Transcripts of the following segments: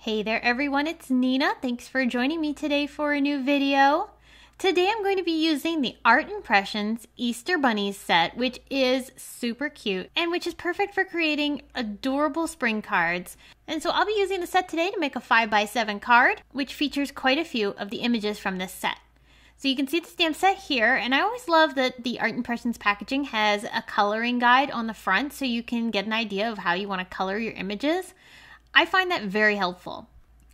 Hey there everyone, it's Nina. Thanks for joining me today for a new video. Today I'm going to be using the Art Impressions Easter Bunnies set, which is super cute and which is perfect for creating adorable spring cards. And so I'll be using the set today to make a 5x7 card, which features quite a few of the images from this set. So you can see the stamp set here, and I always love that the Art Impressions packaging has a coloring guide on the front so you can get an idea of how you want to color your images. I find that very helpful.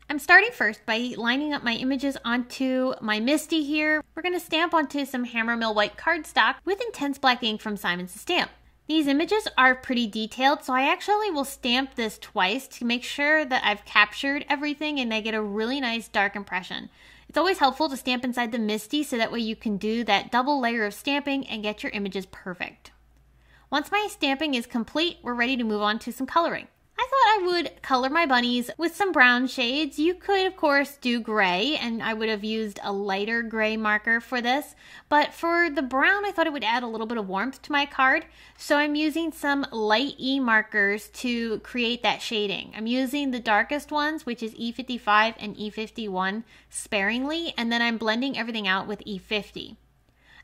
I'm starting first by lining up my images onto my Misty here. We're going to stamp onto some Hammermill white cardstock with intense black ink from Simon's Stamp. These images are pretty detailed, so I actually will stamp this twice to make sure that I've captured everything and I get a really nice dark impression. It's always helpful to stamp inside the Misty so that way you can do that double layer of stamping and get your images perfect. Once my stamping is complete, we're ready to move on to some coloring. I thought I would color my bunnies with some brown shades. You could, of course, do gray, and I would have used a lighter gray marker for this. But for the brown, I thought it would add a little bit of warmth to my card. So I'm using some light E markers to create that shading. I'm using the darkest ones, which is E55 and E51 sparingly, and then I'm blending everything out with E50.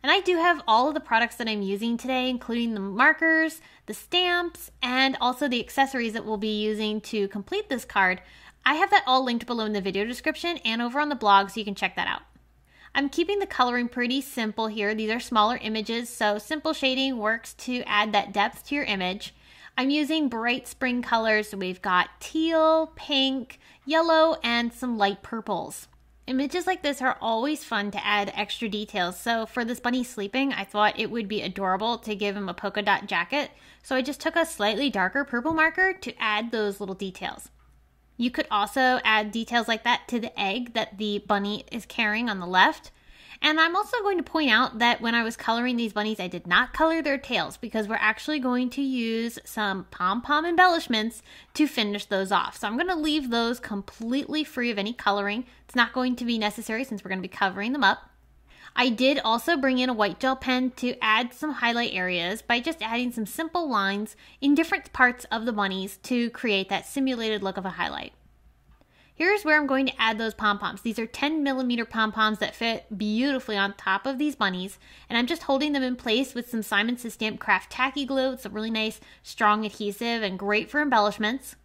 And I do have all of the products that I'm using today, including the markers, the stamps, and also the accessories that we'll be using to complete this card. I have that all linked below in the video description and over on the blog so you can check that out. I'm keeping the coloring pretty simple here. These are smaller images, so simple shading works to add that depth to your image. I'm using bright spring colors, so we've got teal, pink, yellow, and some light purples. Images like this are always fun to add extra details, so for this bunny sleeping, I thought it would be adorable to give him a polka dot jacket, so I just took a slightly darker purple marker to add those little details. You could also add details like that to the egg that the bunny is carrying on the left. And I'm also going to point out that when I was coloring these bunnies, I did not color their tails because we're actually going to use some pom-pom embellishments to finish those off. So I'm going to leave those completely free of any coloring. It's not going to be necessary since we're going to be covering them up. I did also bring in a white gel pen to add some highlight areas by just adding some simple lines in different parts of the bunnies to create that simulated look of a highlight. Here's where I'm going to add those pom-poms. These are 10mm pom-poms that fit beautifully on top of these bunnies, and I'm just holding them in place with some Simon's Stamp Craft Tacky Glue. It's a really nice, strong adhesive and great for embellishments.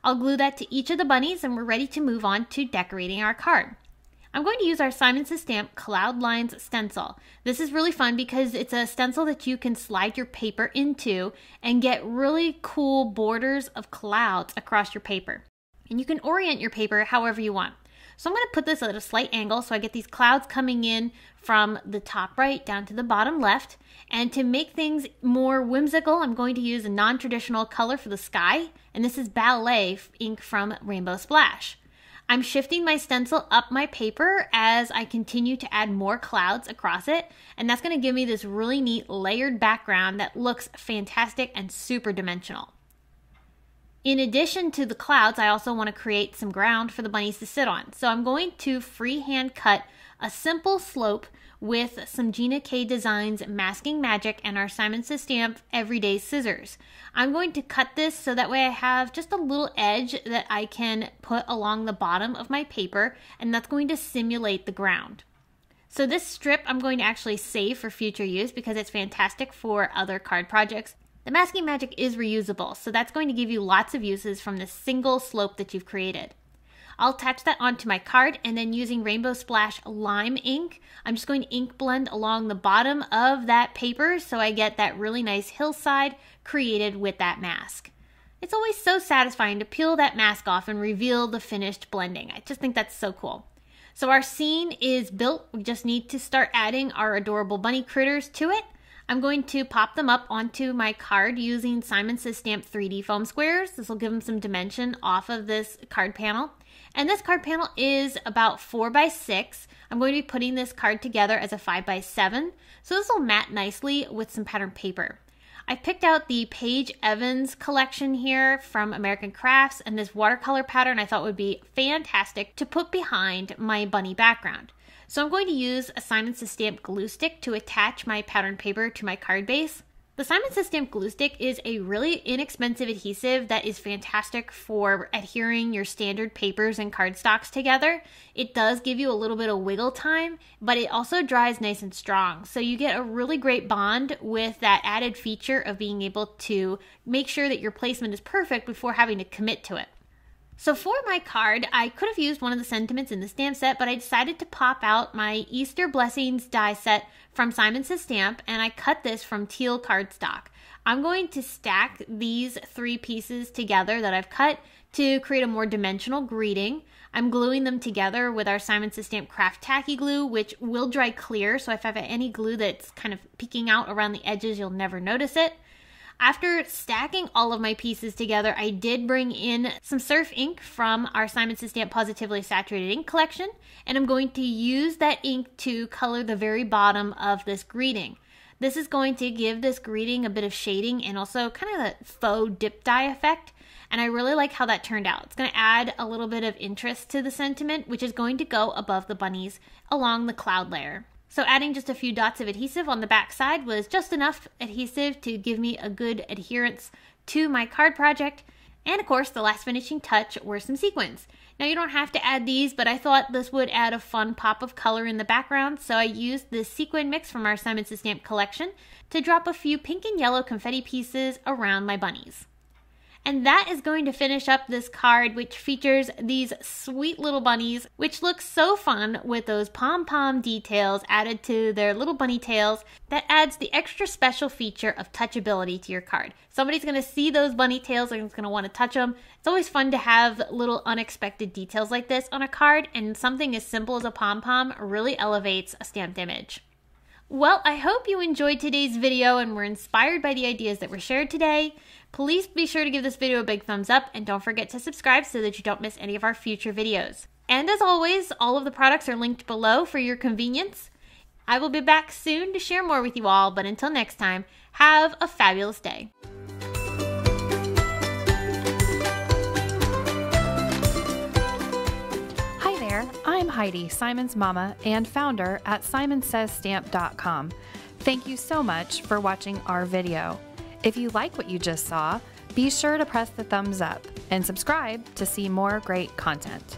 I'll glue that to each of the bunnies, and we're ready to move on to decorating our card. I'm going to use our Simon's Stamp Cloud Lines stencil. This is really fun because it's a stencil that you can slide your paper into and get really cool borders of clouds across your paper. And you can orient your paper however you want. So I'm going to put this at a slight angle so I get these clouds coming in from the top right down to the bottom left. And to make things more whimsical, I'm going to use a non-traditional color for the sky. And this is Ballet ink from Rainbow Splash. I'm shifting my stencil up my paper as I continue to add more clouds across it. And that's going to give me this really neat layered background that looks fantastic and super dimensional. In addition to the clouds, I also want to create some ground for the bunnies to sit on. So I'm going to freehand cut a simple slope with some Gina K Designs Masking Magic and our Simon's Stamp Everyday Scissors. I'm going to cut this so that way I have just a little edge that I can put along the bottom of my paper, and that's going to simulate the ground. So this strip I'm going to actually save for future use because it's fantastic for other card projects. The masking magic is reusable, so that's going to give you lots of uses from this single slope that you've created. I'll attach that onto my card, and then using Rainbow Splash lime ink, I'm just going to ink blend along the bottom of that paper so I get that really nice hillside created with that mask. It's always so satisfying to peel that mask off and reveal the finished blending. I just think that's so cool. So our scene is built. We just need to start adding our adorable bunny critters to it. I'm going to pop them up onto my card using Simon's Stamp 3D foam squares. This will give them some dimension off of this card panel. And this card panel is about 4x6. I'm going to be putting this card together as a 5x7. So this will mat nicely with some pattern paper. I picked out the Paige Evans collection here from American Crafts, and this watercolor pattern I thought would be fantastic to put behind my bunny background. So I'm going to use a Simon's Stamp glue stick to attach my pattern paper to my card base. The Simon Says Stamp glue stick is a really inexpensive adhesive that is fantastic for adhering your standard papers and cardstocks together. It does give you a little bit of wiggle time, but it also dries nice and strong. So you get a really great bond with that added feature of being able to make sure that your placement is perfect before having to commit to it. So for my card, I could have used one of the sentiments in the stamp set, but I decided to pop out my Easter Blessings die set from Simon Says Stamp, and I cut this from teal cardstock. I'm going to stack these 3 pieces together that I've cut to create a more dimensional greeting. I'm gluing them together with our Simon Says Stamp Craft Tacky Glue, which will dry clear, so if I have any glue that's kind of peeking out around the edges, you'll never notice it. After stacking all of my pieces together, I did bring in some surf ink from our Simon Says Stamp Pawsitively Saturated Ink collection, and I'm going to use that ink to color the very bottom of this greeting. This is going to give this greeting a bit of shading and also kind of a faux dip dye effect, and I really like how that turned out. It's going to add a little bit of interest to the sentiment, which is going to go above the bunnies along the cloud layer. So adding just a few dots of adhesive on the back side was just enough adhesive to give me a good adherence to my card project. And of course, the last finishing touch were some sequins. Now you don't have to add these, but I thought this would add a fun pop of color in the background, so I used this sequin mix from our Simon Says Stamp collection to drop a few pink and yellow confetti pieces around my bunnies. And that is going to finish up this card, which features these sweet little bunnies, which look so fun with those pom-pom details added to their little bunny tails. That adds the extra special feature of touchability to your card. Somebody's going to see those bunny tails and is going to want to touch them. It's always fun to have little unexpected details like this on a card, and something as simple as a pom-pom really elevates a stamped image. Well, I hope you enjoyed today's video and were inspired by the ideas that were shared today. Please be sure to give this video a big thumbs up and don't forget to subscribe so that you don't miss any of our future videos. And as always, all of the products are linked below for your convenience. I will be back soon to share more with you all, but until next time, have a fabulous day. I'm Heidi, Simon's mama and founder at simonsaysstamp.com. Thank you so much for watching our video. If you like what you just saw, be sure to press the thumbs up and subscribe to see more great content.